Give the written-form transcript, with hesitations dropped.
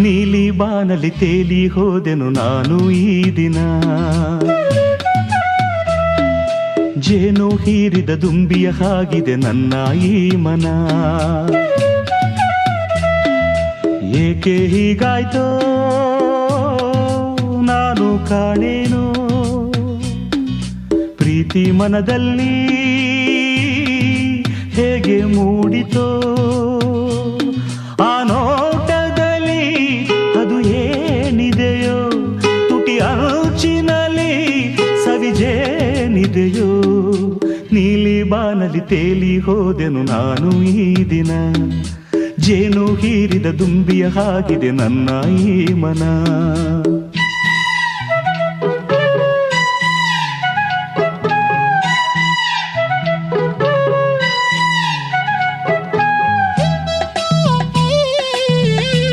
ನೀಲಿ ಬಾನಲಿ ತೇಲಿ ಹೋದೆನು ನಾನು ಈ ದಿನ. ಜೇನು ಹೀರಿದ ದುಂಬಿಯ ಹಾಗಿದೆ ನನ್ನ ಈ ಮನ. ಏಕೆ ಹೀಗಾಯ್ತೋ ನಾನು ಕಾಣೇನು, ಪ್ರೀತಿ ಮನದಲ್ಲಿ ಹೇಗೆ ಮೂಡಿತೋ. ಆ ನೋಟದಲ್ಲಿ ಅದು ಏನಿದೆಯೋ, ತುಟಿ ಅಂಚಿನಲ್ಲಿ ಸವಿಜೇನಿದೆಯೋ. ನೀಲಿ ಬಾನಲಿ ತೇಲಿ ಹೋದೆನು ನಾನು ಈ ದಿನ. ಜೇನು ಹೀರಿದ ದುಂಬಿಯ ಹಾಗಿದೆ ನನ್ನ ಈ ಮನ.